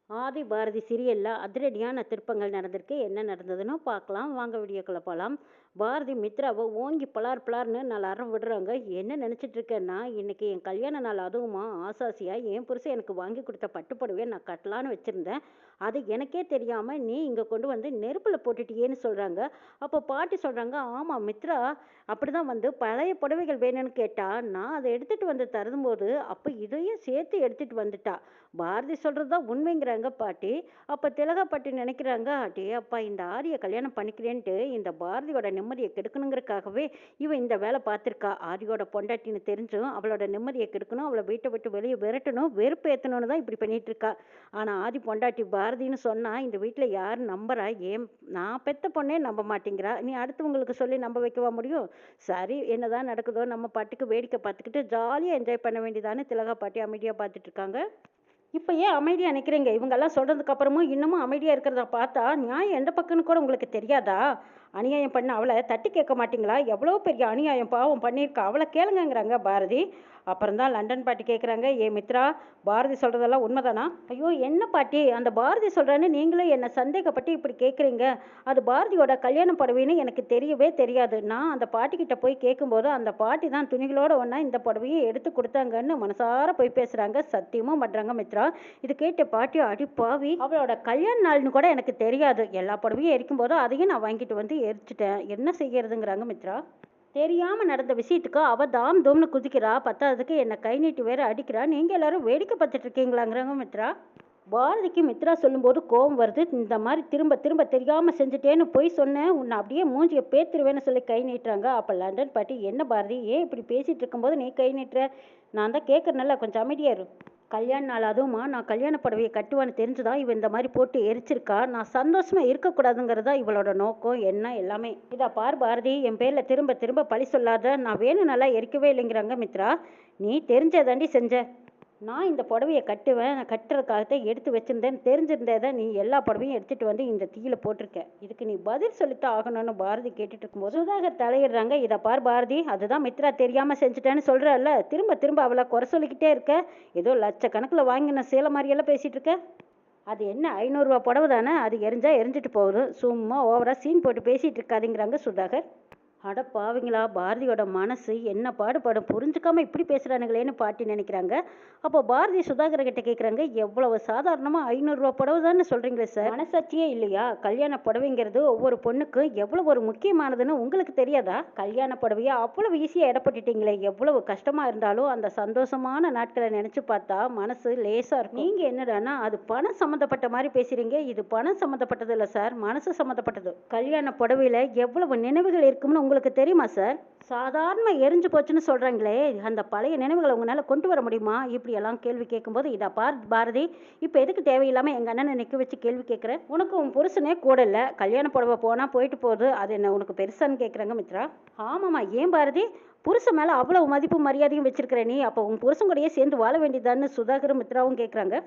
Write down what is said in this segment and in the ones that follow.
ஆதி பாரதி சீரியல்ல அதிரடியான திருப்பங்கள் நடந்திருக்கு. என்ன நடந்ததுன்னு பார்க்கலாம். வாங்க வீடியோக்குள்ள போலாம். பாரதி மித்ராவை ஓங்கி பலார் பலார்ன்னு 4 அறை விடுறாங்க. என்ன நினைச்சிட்டு இருக்கேன்னா, இன்னைக்கு என் கல்யாண நாள் அதுவுமா ஆசாசியா என் புருஷன் எனக்கு வாங்கி கொடுத்த பட்டு புடவைய நான் கட்டலான்னு வச்சிருந்தேன். அது எனக்கே தெரியாம நீ இங்க கொண்டு வந்து நெருப்புல போட்டுட்டியேன்னு சொல்றாங்க. அப்போ பாட்டி சொல்றாங்க, ஆமா மித்ரா அப்படிதான் வந்து பழைய புடவைகள் வேணும்னு கேட்டா, நான் அதை எடுத்துட்டு வந்து தரும்போது அப்ப இதையும் சேர்த்து எடுத்துட்டு வந்துட்டா. பாரதி சொல்றது தான் உண்மைங்கிறாங்க பாட்டி. அப்ப திலகா பாட்டி நினைக்கிறாங்க, அடே அப்பா இந்த ஆரிய கல்யாணம் பண்ணிக்கிறேன்ட்டு இந்த பாரதியோட நிம்மதியை கெடுக்கணுங்கிறதுக்காகவே இவன் இந்த வேலை பார்த்திருக்கா. ஆரியோட பொண்டாட்டின்னு தெரிஞ்சும் அவளோட நிம்மதியை கெடுக்கணும், அவளை வீட்டை விட்டு வெளியே விரட்டணும், வெறுப்பு ஏத்தணும்னு தான் இப்படி பண்ணிட்டு இருக்கா. ஆனா ஆதி பொண்டாட்டி பாரதின்னு சொன்னா இந்த வீட்டுல யாரும் நம்புறா? ஏன் நான் பெத்த பொண்ணே நம்ப மாட்டேங்கிறா, நீ அடுத்தவங்களுக்கு சொல்லி நம்ப வைக்கவா முடியும்? சரி, என்னதான் நடக்குதோ நம்ம பாட்டுக்கு வேடிக்கை பார்த்துக்கிட்டு ஜாலியா என்ஜாய் பண்ண வேண்டியதான்னு திலகா பாட்டி அமைதியா பார்த்துட்டு இருக்காங்க. இப்ப ஏன் அமைதியா நிக்கிறீங்க? இவங்கெல்லாம் சொல்றதுக்கு அப்புறமும் இன்னமும் அமைதியா இருக்கிறத பார்த்தா, நியாயம் எந்த பக்கம்னு கூட உங்களுக்கு தெரியாதா? அநியாயம் பண்ண அவள தட்டி கேட்க மாட்டீங்களா? எவ்வளோ பெரிய அநியாயம் பாவம் பண்ணியிருக்கா. அவள கேளுங்கங்கிறாங்க பாரதி. அப்புறம் தான் லண்டன் பாட்டி கேட்குறாங்க, ஏ மித்ரா, பாரதி சொல்றதெல்லாம் உண்மைதானா? ஐயோ என்ன பாட்டி, அந்த பாரதி சொல்றேன்னு நீங்களே என்ன சந்தேகப்பட்டு இப்படி கேட்குறீங்க. அது பாரதியோட கல்யாண புடவைன்னு எனக்கு தெரியவே தெரியாது. நான் அந்த பாட்டிக்கிட்ட போய் கேட்கும்போது அந்த பாட்டி தான் துணிகளோட ஒன்றா இந்த புடவையை எடுத்து கொடுத்தாங்கன்னு மனசார போய் பேசுறாங்க, சத்தியமும் பண்றாங்க மித்ரா. இது கேட்ட பாட்டி, அடி பாவி, அவளோட கல்யாண நாள்னு கூட எனக்கு தெரியாது. எல்லா புடவையும் எரிக்கும் போது அதையும் நான் வாங்கிட்டு வந்து எரிச்சிட்டேன். என்ன செய்யறதுங்கிறாங்க மித்ரா. தெரியாம நடந்த விஷயத்துக்கு அவ தாம் தூம்னு குதிக்கிறா. பத்தாததுக்கு என்ன கை நீட்டி வேற அடிக்கிறா. நீங்க எல்லாரும் வேடிக்கை பார்த்துட்டு இருக்கீங்களாங்கிறாங்க மித்ரா. பாரதிக்கு மித்ரா சொல்லும்போது கோபம் வருது. இந்த மாதிரி திரும்ப திரும்ப தெரியாம செஞ்சுட்டேன்னு போய் சொன்னேன், உன்னை அப்படியே மூஞ்சியை பேத்துருவேன்னு சொல்லி கை நீட்டுறாங்க. அப்ப லண்டன் பாட்டி, என்ன பாரதி, ஏன் இப்படி பேசிட்டு இருக்கும்போது நீ கை நீட்டுற? நான் தான் கேட்கறேன்ல, கொஞ்சம் அமைதியா இரு. கல்யாண நாள் அதுவுமா நான் கல்யாண புடவையை கட்டுவான்னு தெரிஞ்சுதான் இவன் இந்த மாதிரி போட்டு எரிச்சிருக்கா. நான் சந்தோஷமா இருக்கக்கூடாதுங்கிறதா இவளோட நோக்கம் என்ன எல்லாமே. இதா பார் பாரதி, என் பேர்ல திரும்ப திரும்ப பழி சொல்லாத. நான் வேணும் நல்லா எரிக்கவே இல்லைங்கிறாங்க மித்ரா. நீ தெரிஞ்சதாண்டி செஞ்ச. நான் இந்த புடவையை கட்டுவேன், நான் கட்டுறதுக்காகத்தான் எடுத்து வச்சிருந்தேன்னு தெரிஞ்சிருந்தேதான் நீ எல்லா புடவையும் எடுத்துட்டு வந்து இந்த தீயில போட்டிருக்க. இதுக்கு நீ பதில் சொல்லித்தான் ஆகணும்னு பாரதி கேட்டுட்டு இருக்கும்போது சுதாகர் தலையிடுறாங்க. இதை பார் பாரதி, அதுதான் மித்ரா தெரியாம செஞ்சுட்டேன்னு சொல்றல்ல, திரும்ப திரும்ப அவளை குறை சொல்லிக்கிட்டே இருக்க. ஏதோ லட்சக்கணக்கில் வாங்கின சேலை மாதிரியெல்லாம் பேசிட்டு இருக்க. அது என்ன 500 ரூபா புடவை தானே, அது எரிஞ்சா எரிஞ்சிட்டு போகுது. சும்மா ஓவரா சீன் போட்டு பேசிட்டு இருக்காதுங்கிறாங்க சுதாகர். அட பாவிங்களா, பாரதியோட மனசு என்ன பாடுபடும், புரிஞ்சுக்காம இப்படி பேசுறானுங்களேன்னு பாட்டி நினைக்கிறாங்க. அப்போ பாரதி சுதாகர் கிட்ட கேட்குறாங்க, எவ்வளவு சாதாரணமா 500 ரூபா புடவை தானே சொல்றீங்களே சார், மனசாட்சியே இல்லையா? கல்யாண புடவைங்கிறது ஒவ்வொரு பொண்ணுக்கும் எவ்வளவு ஒரு முக்கியமானதுன்னு உங்களுக்கு தெரியாதா? கல்யாண புடவையா அவ்வளவு ஈஸியா இடப்பட்டுட்டீங்களே. எவ்வளவு கஷ்டமா இருந்தாலும் அந்த சந்தோஷமான நாட்களை நினைச்சு பார்த்தா மனசு லேசா இருக்கும். நீங்க என்னடானா அது பணம் சம்மந்தப்பட்ட மாதிரி பேசுறீங்க. இது பணம் சம்மந்தப்பட்டது இல்லை சார், மனசு சம்மந்தப்பட்டது. கல்யாண புடவையில எவ்வளவு நினைவுகள் இருக்கும்னு உங்களுக்கு தெரியுமா சார்? சாதாரண எரிஞ்சு போச்சுன்னு சொல்றாங்களே, அந்த பழைய நினைவுகளை உங்களால கொண்டு வர முடியுமா? இப்படி எல்லாம் கேள்வி கேட்கும்போது, இதா பார் பாரதி, இப்ப எதுக்கு தேவையில்லாம எங்க அண்ணனை நிக்க வச்சு கேள்வி கேட்குற? உனக்கு உன் புருஷனே கூட இல்ல, கல்யாண புடவை போனா போயிட்டு போகுது, அது என்ன உனக்கு பெருசான்னு கேட்குறாங்க மித்ரா. ஆமாம்மா, ஏன் பாரதி, புருஷன் மேல அவ்வளவு மதிப்பு மரியாதையும் வச்சிருக்கிற நீ, அப்போ உன் புருஷன் கூடயே சேர்ந்து வாழ வேண்டியதான்னு சுதாகரும் மித்ராவும் கேட்குறாங்க.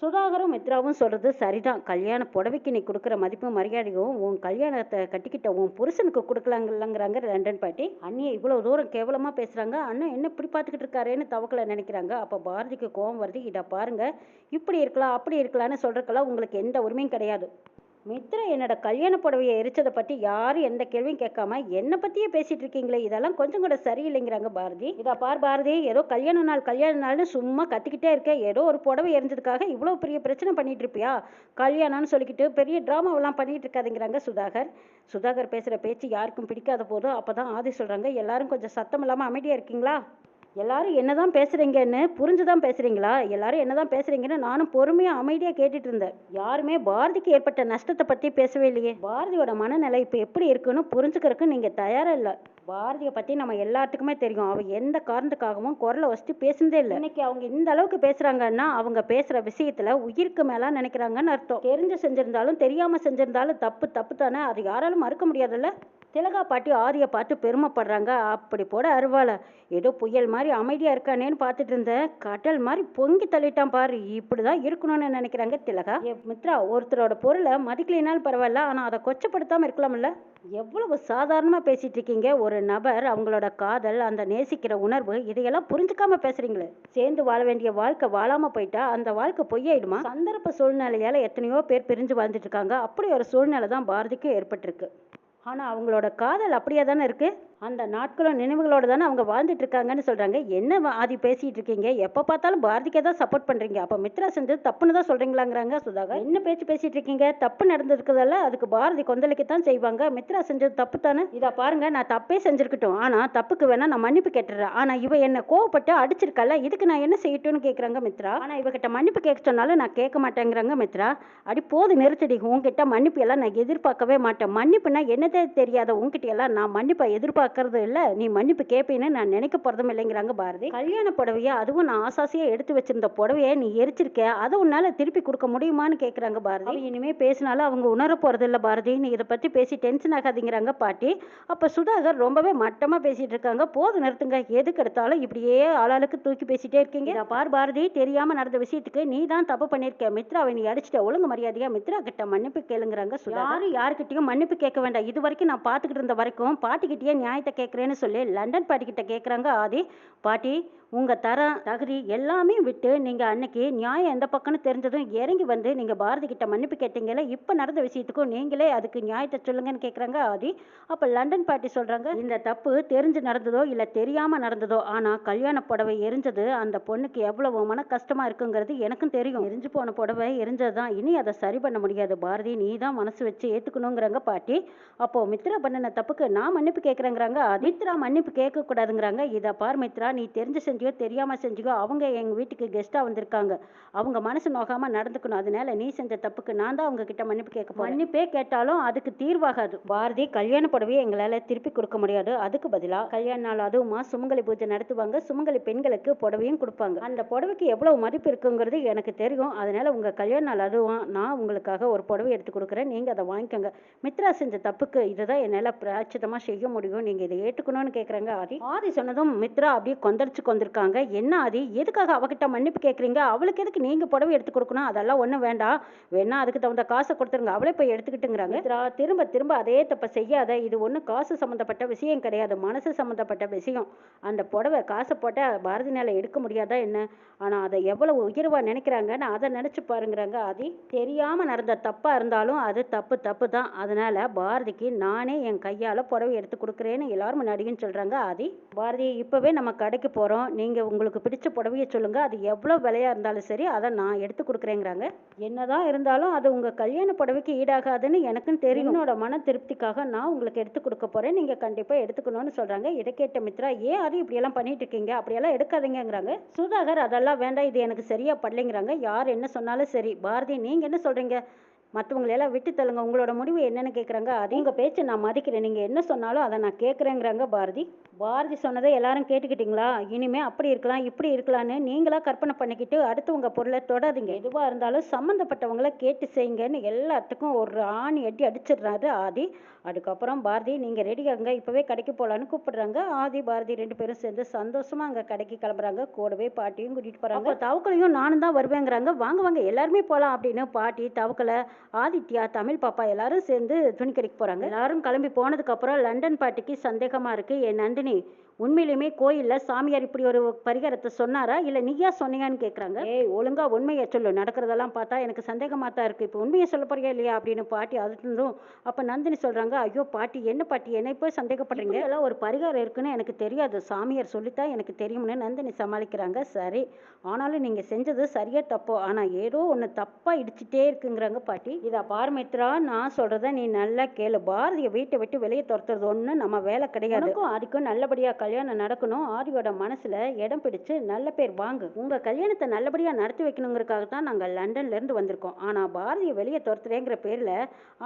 சுதாகரும் மித்ராவும் சொல்றது சரிதான். கல்யாண புடவைக்கு நீ கொடுக்குற மதிப்பும் மரியாதையும் உன் கல்யாணத்தை கட்டிக்கிட்ட உன் புருஷனுக்கு கொடுக்கலாங்கல்லங்கிறாங்க லண்டன் பாட்டி. அண்ணியை இவ்வளவு தூரம் கேவலமா பேசுறாங்க, அண்ணன் என்ன இப்படி பார்த்துக்கிட்டு இருக்காருன்னு தவக்கல நினைக்கிறாங்க. அப்ப பாரதிக்கு கோபம் வருது. இதை பாருங்க, இப்படி இருக்கலாம் அப்படி இருக்கலாம்னு சொல்றதுக்கெல்லாம் உங்களுக்கு எந்த உரிமையும் கிடையாது. மித்ரா என்னோட கல்யாண புடவையை எரிச்சதை பற்றி யாரும் எந்த கேள்வியும் கேட்காம என்னை பற்றியே பேசிட்டு இருக்கீங்களே, இதெல்லாம் கொஞ்சம் கூட சரியில்லைங்கிறாங்க பாரதி. இதா பார் பாரதி, ஏதோ கல்யாண நாள்னு சும்மா கத்திக்கிட்டே இருக்க. ஏதோ ஒரு புடவை எரிஞ்சதுக்காக இவ்வளோ பெரிய பிரச்சனை பண்ணிட்டு இருப்பியா? கல்யாணம்னு சொல்லிக்கிட்டு பெரிய ட்ராமாவெல்லாம் பண்ணிட்டு இருக்காதுங்கிறாங்க சுதாகர். சுதாகர் பேசுகிற பேச்சு யாருக்கும் பிடிக்காத போதும் அப்போ தான் ஆதி சொல்கிறாங்க, எல்லாரும் கொஞ்சம் சத்தம் இல்லாமல் அமைதியாக இருக்கீங்களா? எல்லாரும் என்னதான் பேசுறீங்கன்னு புரிஞ்சுதான் பேசுறீங்களா? எல்லாரும் என்னதான் பேசுறீங்கன்னு நானும் பொறுமையா அமைதியா கேட்டுட்டு இருந்தேன். யாருமே பாரதிக்கு ஏற்பட்ட நஷ்டத்தை பத்தி பேசவே இல்லையே. பாரதியோட மனநிலை இப்ப எப்படி இருக்குன்னு புரிஞ்சுக்கிறதுக்கு நீங்க தயாரா இல்ல. பாரதியை பத்தி நம்ம எல்லாத்துக்குமே தெரியும். அவ எந்த காரணத்துக்காகவும் குரலை வச்சுட்டு பேசுனதே இல்லை. இன்னைக்கு அவங்க இந்த அளவுக்கு பேசுறாங்கன்னா அவங்க பேசுற விஷயத்துல உயிருக்கு மேல நினைக்கிறாங்கன்னு அர்த்தம். தெரிஞ்சு செஞ்சிருந்தாலும் தெரியாம செஞ்சிருந்தாலும் தப்பு தப்பு தானே, அது யாராலும் மறுக்க முடியாதுல்ல. திலகா பாட்டி ஆதியை பார்த்து பெருமைப்படுறாங்க. அப்படி போட அருவாள. ஏதோ புயல் மாதிரி அமைதியா இருக்கானேன்னு பார்த்துட்டு இருந்தேன். கடல் மாதிரி பொங்கி தள்ளிட்டான் பாரு. இப்படிதான் இருக்கணும்னு நினைக்கிறாங்க திலகா. மித்ரா, ஒருத்தரோட பொருளை மதிக்கலைனாலும் பரவாயில்ல, ஆனா அதை கொச்சப்படுத்தாம இருக்கலாம்ல. எவ்வளவு சாதாரணமா பேசிட்டு இருக்கீங்க. ஒரு நபர் அவங்களோட காதல், அந்த நேசிக்கிற உணர்வு, இதையெல்லாம் புரிஞ்சுக்காம பேசுறீங்களே. சேர்ந்து வாழ வேண்டிய வாழ்க்கை வாழாம போயிட்டா அந்த வாழ்க்கை பொய்யாயிடுமா? சந்தர்ப்ப சூழ்நிலையால எத்தனையோ பேர் பிரிஞ்சு வாழ்ந்துட்டு இருக்காங்க. அப்படி ஒரு சூழ்நிலை தான் பாரதிக்கும் ஏற்பட்டிருக்கு. ஆனா அவங்களோட காதல் அப்படியே தானே இருக்கு. அந்த நாட்களும் நினைவுகளோட தானே அவங்க வாழ்ந்துட்டு இருக்காங்கன்னு சொல்றாங்க. என்ன ஆதி பேசிட்டு இருக்கீங்க? எப்ப பார்த்தாலும் பாரதிக்கே தான் சப்போர்ட் பண்றீங்க. அப்ப மித்ரா செஞ்சது தப்புன்னு தான் சொல்றீங்களாங்கிறாங்க சுதாகர். என்ன பேச்சு பேசிட்டு இருக்கீங்க? தப்பு நடந்திருக்குதல்ல, அதுக்கு பாரதி கொந்தளிக்கத்தான் செய்வாங்க. மித்ரா செஞ்சது தப்பு தானே. இதா பாருங்க, நான் தப்பே செஞ்சிருக்கட்டும், ஆனா தப்புக்கு வேணா நான் மன்னிப்பு கேட்டுறேன். ஆனா இவ என்ன கோவப்பட்டு அடிச்சிருக்கல, இதுக்கு நான் என்ன செய்யட்டும்னு கேக்குறாங்க மித்ரா. ஆனா இவகிட்ட மன்னிப்பு கேட்க சொன்னாலும் நான் கேட்க மாட்டேங்கிறாங்க மித்ரா. அடி போது நிறுத்தடி. உங்ககிட்ட மன்னிப்பு எல்லாம் நான் எதிர்பார்க்கவே மாட்டேன். மன்னிப்புனா என்னதே தெரியாத உங்ககிட்ட எல்லாம் நான் மன்னிப்பை எதிர்பார்க்கறது இல்ல. நீ மன்னிப்பு கேட்பேன்னு நான் நினைக்க போறதும் இல்லைங்கிறாங்க பாரதி. கல்யாண புடவைய, அதுவும் நான் ஆசாசியா எடுத்து வச்சிருந்த புடவைய நீ எரிச்சிருக்க, அதை உன்னால திருப்பி கொடுக்க முடியுமான்னு கேக்குறாங்க பாரதி. இனிமே பேசினாலும் அவங்க உணர போறது இல்ல பாரதி. நீ இதை பத்தி பேசி டென்ஷன் ஆகாதீங்கிறாங்க பாட்டி. அப்ப சுதாகர் ரொம்பவே மட்டமா பேசிட்டு இருக்காங்க. போது நிறுத்துங்க. எதுக்கு எடுத்தாலும் இப்படியே ஆளாளுக்கு தூக்கி பேசிட்டே இருக்கீங்க. இதை பார் பாரதி, தெரியாம நடந்த விஷயத்துக்கு நீ தான் தப்பு பண்ணிருக்க. மித்ராவை நீ அடிச்சிட்ட. ஒழுங்கு மரியாதையா மித்ரா கிட்ட மன்னிப்பு கேளுங்கிறாங்க சுதாகர். யாருக்கிட்டையும் மன்னிப்பு கேட்க வேண்டாம். இது வரைக்கும் நான் பார்த்துக்கிட்டு இருந்த வரைக்கும் பாட்டிக்கிட்டே நியாயத்தை கேட்குறேன்னு சொல்லி லண்டன் பாட்டிக்கிட்ட கேட்குறாங்க ஆதி. பாட்டி, உங்கள் தகுதி எல்லாமே விட்டு நீங்கள் அன்னைக்கு நியாயம் எந்த பக்கம்னு தெரிஞ்சதும் இறங்கி வந்து நீங்கள் பாரதி கிட்ட மன்னிப்பு கேட்டீங்கல்ல, இப்போ நடந்த விஷயத்துக்கும் நீங்களே அதுக்கு நியாயத்தை சொல்லுங்கன்னு கேட்குறாங்க ஆதி. அப்போ லண்டன் பாட்டி சொல்கிறாங்க, இந்த தப்பு தெரிஞ்சு நடந்ததோ இல்லை தெரியாமல் நடந்ததோ, ஆனால் கல்யாண புடவை எரிஞ்சது அந்த பொண்ணுக்கு எவ்வளவு மன கஷ்டமாக இருக்குங்கிறது எனக்கும் தெரியும். எரிஞ்சு போன புடவை எரிஞ்சது தான், இனி அதை சரி பண்ண முடியாது பாரதி, நீ தான் மனசு வச்சு ஏற்றுக்கணுங்கிறாங்க பாட்டி. அப்போது மித்ரா பண்ணின தப்புக்கு நான் மன்னிப்பு கேட்குறேங்கிறாங்க. மித்ரா மன்னிப்பு கேட்கக்கூடாதுங்கிறாங்க. இதை பார் மித்ரா, நீ தெரிஞ்சு செஞ்சியோ தெரியாமல் செஞ்சியோ, அவங்க எங்கள் வீட்டுக்கு கெஸ்ட்டாக வந்திருக்காங்க. அவங்க மனசு நோகாமல் நடந்துக்கணும். அதனால நீ செஞ்ச தப்புக்கு நான் தான் அவங்க கிட்ட மன்னிப்பு கேட்க போறேன். மன்னிப்பே கேட்டாலும் அதுக்கு தீர்வாகாது பாரதி. கல்யாண புடவையை எங்களால் திருப்பி கொடுக்க முடியாது. அதுக்கு பதிலாக கல்யாண நாள் அதுவுமா சுமங்கலி பூஜை நடத்துவாங்க. சுமங்கலி பெண்களுக்கு புடவையும் கொடுப்பாங்க. அந்த புடவைக்கு எவ்வளவு மதிப்பு இருக்குங்கிறது எனக்கு தெரியும். அதனால உங்கள் கல்யாண நாள் அதுவும் நான் உங்களுக்காக ஒரு புடவை எடுத்து கொடுக்குறேன். நீங்கள் அதை வாங்கிக்கோங்க. மித்ரா செஞ்ச தப்புக்கு இதுதான் என்னால் பிராய்ச்சித்தமாக செய்ய முடியும். நீங்கள் இதை ஏற்றுக்கணும்னு கேட்குறாங்க ஆதி. ஆதி சொன்னதும் மித்ரா அப்படியே கொந்தளிச்சு கொண்டிருக்காங்க. என்ன ஆதி, எதுக்காக அவகிட்ட மன்னிப்பு கேட்குறீங்க? அவளுக்கு எதுக்கு நீங்கள் புடவை எடுத்து கொடுக்கணும்? அதெல்லாம் ஒன்றும் வேண்டாம். வேணா அதுக்கு தகுந்த காசை கொடுத்துருங்க, அவளே போய் எடுத்துக்கிட்டுங்கிறாங்க. மித்ரா, திரும்ப திரும்ப அதே தப்பை செய்யாத. இது ஒன்றும் காசு சம்மந்தப்பட்ட விஷயம் கிடையாது, மனசு சம்மந்தப்பட்ட விஷயம். அந்த புடவை காசை போட்டால் பாரதினால எடுக்க முடியாதா என்ன? ஆனால் அதை எவ்வளவு உயர்வாக நினைக்கிறாங்கன்னு அதை நினச்சி பாருங்கிறாங்க ஆதி. தெரியாமல் நடந்த தப்பாக இருந்தாலும் அது தப்பு தான். அதனால் பாரதிக்கு நானே என் கையால் புடவை எடுத்து கொடுக்குறேன்னு எல்லாரும் முன்னாடியும் சொல்கிறாங்க ஆதி. பாரதி, இப்போவே நம்ம கடைக்கு போகிறோம். நீங்கள் உங்களுக்கு பிடிச்ச புடவையை சொல்லுங்கள். அது எவ்வளோ விலையாக இருந்தாலும் சரி, அதை நான் எடுத்து கொடுக்குறேங்கிறாங்க. என்னதான் இருந்தாலும் அது உங்கள் கல்யாண புடவைக்கு ஈடாகாதுன்னு எனக்கும் தெரியும். என்னோட மன திருப்திக்காக நான் உங்களுக்கு எடுத்து கொடுக்க போகிறேன். நீங்கள் கண்டிப்பாக எடுத்துக்கணும்னு சொல்கிறாங்க. இதை கேட்ட மித்ரா, ஏன் அது இப்படியெல்லாம் பண்ணிட்டு இருக்கீங்க? அப்படியெல்லாம் எடுக்காதீங்கிறாங்க. சுதாகர், அதெல்லாம் வேண்டாம், இது எனக்கு சரியா படலைங்கிறாங்க. யார் என்ன சொன்னாலும் சரி. பாரதி, நீங்கள் என்ன சொல்கிறீங்க? மற்றவங்களெல்லாம் விட்டு தள்ளுங்க. உங்களோட முடிவு என்னன்னு கேட்குறாங்க. அது உங்கள் பேச்சு நான் மதிக்கிறேன். நீங்கள் என்ன சொன்னாலும் அதை நான் கேட்குறேங்கிறாங்க பாரதி. பாரதி சொன்னதை எல்லாரும் கேட்டுக்கிட்டீங்களா? இனிமே அப்படி இருக்கலாம் இப்படி இருக்கலான்னு நீங்களா கற்பனை பண்ணிக்கிட்டு அடுத்தவங்க பொருளை தொடாதீங்க. எதுவாக இருந்தாலும் சம்மந்தப்பட்டவங்கள கேட்டு செய்யுங்கன்னு எல்லாத்துக்கும் ஒரு ஆணி அடிச்சிடுறாரு ஆதி. அதுக்கப்புறம் பாரதி, நீங்கள் ரெடி ஆகுங்க, இப்போவே கடைக்கு போகலான்னு கூப்பிடுறாங்க. ஆதி பாரதி ரெண்டு பேரும் சேர்ந்து சந்தோஷமாக அங்கே கடைக்கு கிளம்புறாங்க. கூடவே பாட்டியும் கூட்டிகிட்டு போகிறாங்க. தவக்கலையும் நானும் தான் வருவேங்கிறாங்க. வாங்க வாங்க எல்லாருமே போகலாம் அப்படின்னு பாட்டி, தவக்கலை, ஆதித்யா, தமிழ் பாப்பா எல்லாரும் சேர்ந்து துணி கடைக்கு போகிறாங்க. எல்லாரும் கிளம்பி போனதுக்கப்புறம் லண்டன் பாட்டிக்கு சந்தேகமாக இருக்குது. என் நந்தினி, உண்மையிலுமே கோயிலில் சாமியார் இப்படி ஒரு பரிகாரத்தை சொன்னாரா இல்லை நீயா சொன்னீங்கன்னு கேட்குறாங்க. ஏய், ஒழுங்கா உண்மையை சொல்லு. நடக்கிறதெல்லாம் பார்த்தா எனக்கு சந்தேகமாக தான் இருக்குது. இப்போ உண்மையை சொல்ல போறியா இல்லையா அப்படின்னு பாட்டி அதுவும். அப்போ நந்தினி சொல்கிறாங்க, ஐயோ பாட்டி, என்ன பாட்டி என்னை போய் சந்தேகப்படுறீங்க? எல்லாம் ஒரு பரிகாரம் இருக்குன்னு எனக்கு தெரியாது, சாமியார் சொல்லித்தான் எனக்கு தெரியும்னு நந்தினி சமாளிக்கிறாங்க. சரி, ஆனாலும் நீங்கள் செஞ்சது சரியா தப்போ, ஆனால் ஏதோ ஒன்று தப்பாக இடிச்சிட்டே இருக்குங்கிறாங்க பாட்டி. இதை பார் மித்ரா, நான் சொல்கிறத நீ நல்லா கேளு. பாரதியை வீட்டை விட்டு வெளியே துரத்துறது ஒன்றும் நம்ம வேலை கிடையாது. அதுக்கும் நல்லபடியாக கல்யாணம் நடக்கணும். ஆதியோட மனசுல இடம் பிடிச்சு நல்ல பேர் வாங்க. உங்க கல்யாணத்தை நல்லபடியா நடத்தி வைக்கணுங்கிறதுக்காக தான் நாங்க லண்டன்ல இருந்து வந்திருக்கோம். ஆனா பாரதியை வெளியே துரத்துறேங்கிற பேர்ல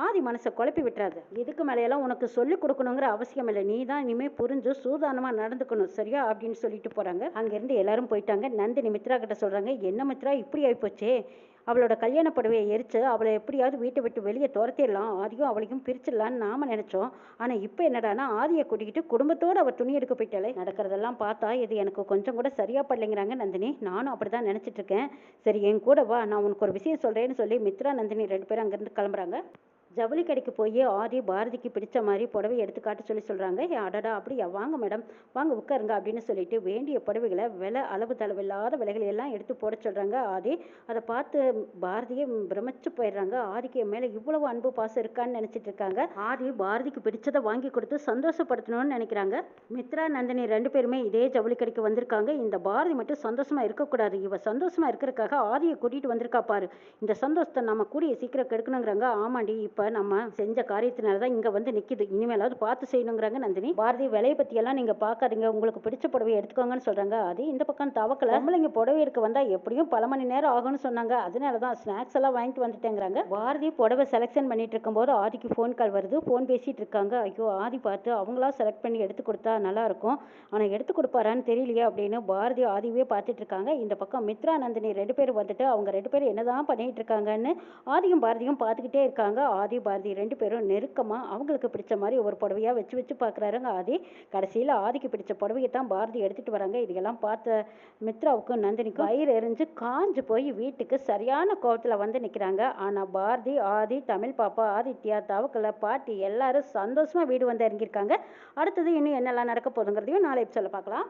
ஆதி மனசை குழப்பி விட்டுறாது. இதுக்கு மேலையெல்லாம் உனக்கு சொல்லி கொடுக்கணுங்கிற அவசியம் இல்லை. நீ தான் இனிமே புரிஞ்சு சூதானமா நடந்துக்கணும், சரியா அப்படின்னு சொல்லிட்டு போறாங்க. அங்கிருந்து எல்லாரும் போயிட்டாங்க. நந்தினி மித்ரா கிட்ட சொல்றாங்க, என்ன மித்ரா இப்படி ஆயிப்போச்சே, அவளோட கல்யாண புடவைய எரிச்சு, அவள எப்படியாவது வீட்ட விட்டு வெளிய தொரத்திர்லாம். ஆதியும் அவளையும் பிரிச்சிடலான்னு நாம நெனச்சோம். ஆனா இப்ப என்னடான்னா, ஆதிய கூட்டிக்கிட்டு குடும்பத்தோட அவ துணி எடுக்க போயிட்டாளே! நடக்கிறதெல்லாம் பார்த்தா, இது எனக்கு கொஞ்சம் கூட சரியா படலைங்கிறாங்க நந்தினி. நானும் அப்படிதான் நெனச்சிட்டு இருக்கேன். சரி என் கூட வா, நான் உனக்கு ஒரு விஷயம் சொல்றேன்னு சொல்லி மித்ரா, நந்தினி 2 பேரும் அங்கேருந்து கிளம்புறாங்க. ஜவுளி கடைக்கு போய் ஆதி பாரதிக்கு பிடிச்ச மாதிரி புடவை எடுத்து காட்ட சொல்லி சொல்கிறாங்க. அடடா அப்படியா, வாங்க மேடம், வாங்க உட்காருங்க அப்படின்னு சொல்லிட்டு வேண்டிய புடவைகளை விலை அளவு தளவில்லாத விலைகளை எல்லாம் எடுத்து போட சொல்கிறாங்க ஆதி. அதை பார்த்து பாரதியே பிரமிச்சு போயிடுறாங்க. ஆதிக்கு என் மேலே இவ்வளவு அன்பு பாசம் இருக்கான்னு நினச்சிட்டு இருக்காங்க. ஆதி பாரதிக்கு பிடிச்சதை வாங்கி கொடுத்து சந்தோஷப்படுத்தணும்னு நினைக்கிறாங்க. மித்ரா, நந்தினி 2 பேருமே இதே ஜவுளி கடைக்கு வந்திருக்காங்க. இந்த பாரதி மட்டும் சந்தோஷமா இருக்கக்கூடாது, இவ சந்தோஷமா இருக்கிறதுக்காக ஆதியை கூட்டிகிட்டு வந்திருக்கா பாரு, இந்த சந்தோஷத்தை நம்ம கூடிய சீக்கிரம் கெடுக்கணுங்கிறாங்க. ஆமாண்டி, இப்போ நம்ம செஞ்ச காரியத்தினால தான் இங்கே வந்து நிற்கிது, இனிமேலாவது பார்த்து செய்யணுங்கிறாங்க நந்தினி. பாரதி விலையை பற்றியெல்லாம் நீங்கள் பார்க்காதீங்க, உங்களுக்கு பிடிச்ச புடவை எடுத்துக்கோங்கன்னு சொல்கிறாங்க. அது இந்த பக்கம் தவக்கல, நம்மளைங்க புடவை எடுக்க வந்தால் எப்படியும் பல மணி நேரம் ஆகும்னு சொன்னாங்க, அதனால தான் ஸ்நாக்ஸ் எல்லாம் வாங்கிட்டு வந்துட்டேங்கிறாங்க. பாரதி புடவை செலெக்ஷன் பண்ணிட்டு இருக்கும்போது ஆதிக்கு ஃபோன் கால் வருது. ஃபோன் பேசிட்டு இருக்காங்க. ஐயோ, ஆதி பார்த்து அவங்களா செலக்ட் பண்ணி எடுத்து கொடுத்தா நல்லா இருக்கும், ஆனால் எடுத்து கொடுப்பாரான்னு தெரியலையே அப்படின்னு பாரதி ஆதிவே பார்த்துட்டு இருக்காங்க. இந்த பக்கம் மித்ரா, நந்தினி 2 பேரும் வந்துட்டு அவங்க 2 பேரும் என்னதான் பண்ணிட்டு இருக்காங்கன்னு ஆதியும் பாரதியும் பார்த்துக்கிட்டே இருக்காங்க. ஆதி பாரதி 2 பேரும் நெருக்கமா அவங்களுக்கு பிடிச்ச மாதிரி ஒரு புடவையா வச்சு வச்சு பார்க்குறாருங்க ஆதி. கடைசியில் ஆதிக்கு பிடிச்ச புடவையை தான் பாரதி எடுத்துட்டு வராங்க. இதெல்லாம் பார்த்த மித்ராவுக்கும் நந்தினிக்கும் வயிறு எரிஞ்சு காஞ்சு போய் வீட்டுக்கு சரியான கோவத்தில் வந்து நிற்கிறாங்க. ஆனால் பாரதி, ஆதி, தமிழ் பாப்பா, ஆதித்யா, தவக்கலை, பாட்டி எல்லாரும் சந்தோஷமா வீடு வந்து இறங்கியிருக்காங்க. அடுத்தது இன்னும் என்னெல்லாம் நடக்க போகுதுங்கிறதையும் நாளை சொல்ல பார்க்கலாம்.